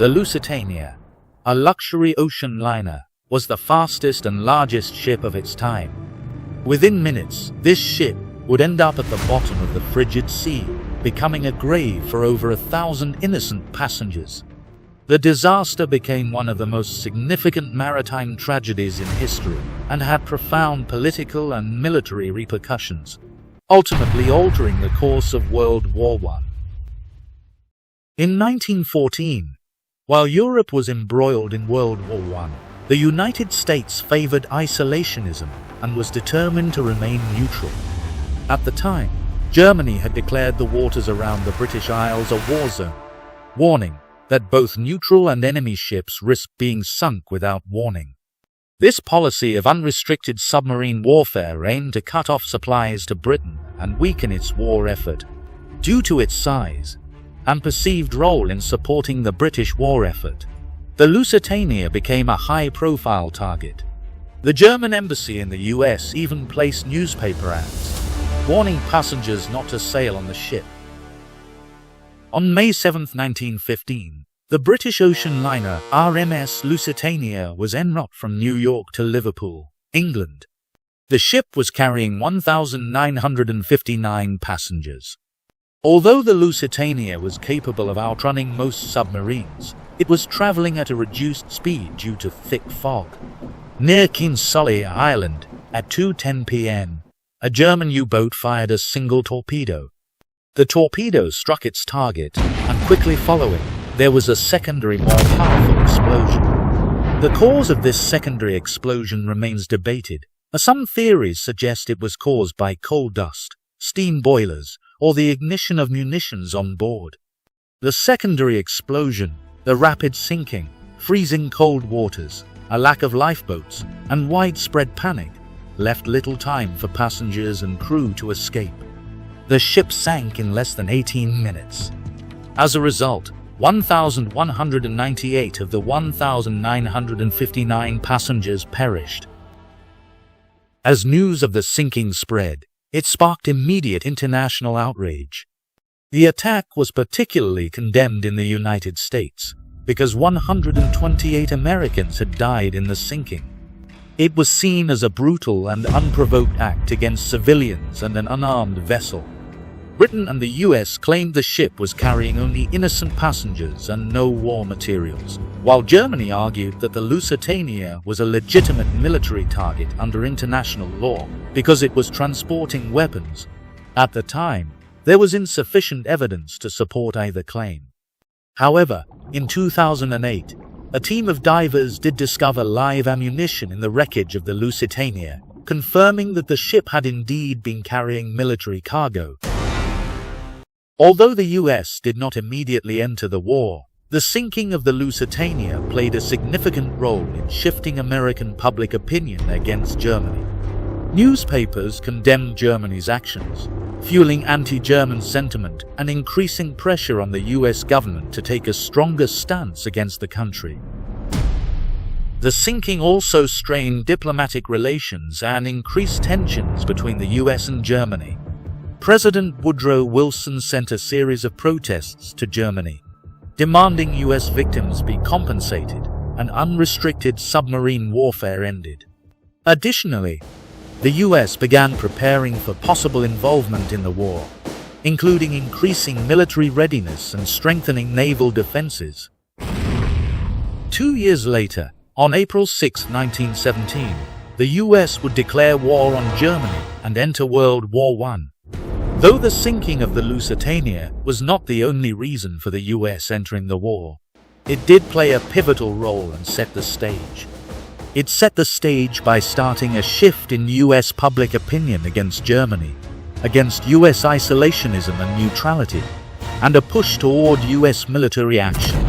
The Lusitania, a luxury ocean liner, was the fastest and largest ship of its time. Within minutes, this ship would end up at the bottom of the frigid sea, becoming a grave for over 1,000 innocent passengers. The disaster became one of the most significant maritime tragedies in history and had profound political and military repercussions, ultimately altering the course of World War I. In 1914, while Europe was embroiled in World War I, the United States favored isolationism and was determined to remain neutral. At the time, Germany had declared the waters around the British Isles a war zone, warning that both neutral and enemy ships risked being sunk without warning. This policy of unrestricted submarine warfare aimed to cut off supplies to Britain and weaken its war effort. Due to its size and perceived role in supporting the British war effort, the Lusitania became a high-profile target. The German embassy in the US even placed newspaper ads, warning passengers not to sail on the ship. On May 7, 1915, the British ocean liner RMS Lusitania was en route from New York to Liverpool, England. The ship was carrying 1,959 passengers. Although the Lusitania was capable of outrunning most submarines, it was traveling at a reduced speed due to thick fog. Near Kinsolly Island, at 2:10 p.m., a German U-boat fired a single torpedo. The torpedo struck its target, and quickly following, there was a secondary, more powerful explosion. The cause of this secondary explosion remains debated, as some theories suggest it was caused by coal dust, steam boilers, or the ignition of munitions on board. The secondary explosion, the rapid sinking, freezing cold waters, a lack of lifeboats, and widespread panic left little time for passengers and crew to escape. The ship sank in less than 18 minutes. As a result, 1,198 of the 1,959 passengers perished. As news of the sinking spread, it sparked immediate international outrage. The attack was particularly condemned in the United States, because 128 Americans had died in the sinking. It was seen as a brutal and unprovoked act against civilians and an unarmed vessel. Britain and the US claimed the ship was carrying only innocent passengers and no war materials, while Germany argued that the Lusitania was a legitimate military target under international law because it was transporting weapons. At the time, there was insufficient evidence to support either claim. However, in 2008, a team of divers did discover live ammunition in the wreckage of the Lusitania, confirming that the ship had indeed been carrying military cargo. Although the US did not immediately enter the war, the sinking of the Lusitania played a significant role in shifting American public opinion against Germany. Newspapers condemned Germany's actions, fueling anti-German sentiment and increasing pressure on the US government to take a stronger stance against the country. The sinking also strained diplomatic relations and increased tensions between the US and Germany. President Woodrow Wilson sent a series of protests to Germany, demanding US victims be compensated and unrestricted submarine warfare ended. Additionally, the US began preparing for possible involvement in the war, including increasing military readiness and strengthening naval defenses. 2 years later, on April 6, 1917, the US would declare war on Germany and enter World War I. Though the sinking of the Lusitania was not the only reason for the US entering the war, it did play a pivotal role and set the stage. It set the stage by starting a shift in US public opinion against Germany, against US isolationism and neutrality, and a push toward US military action.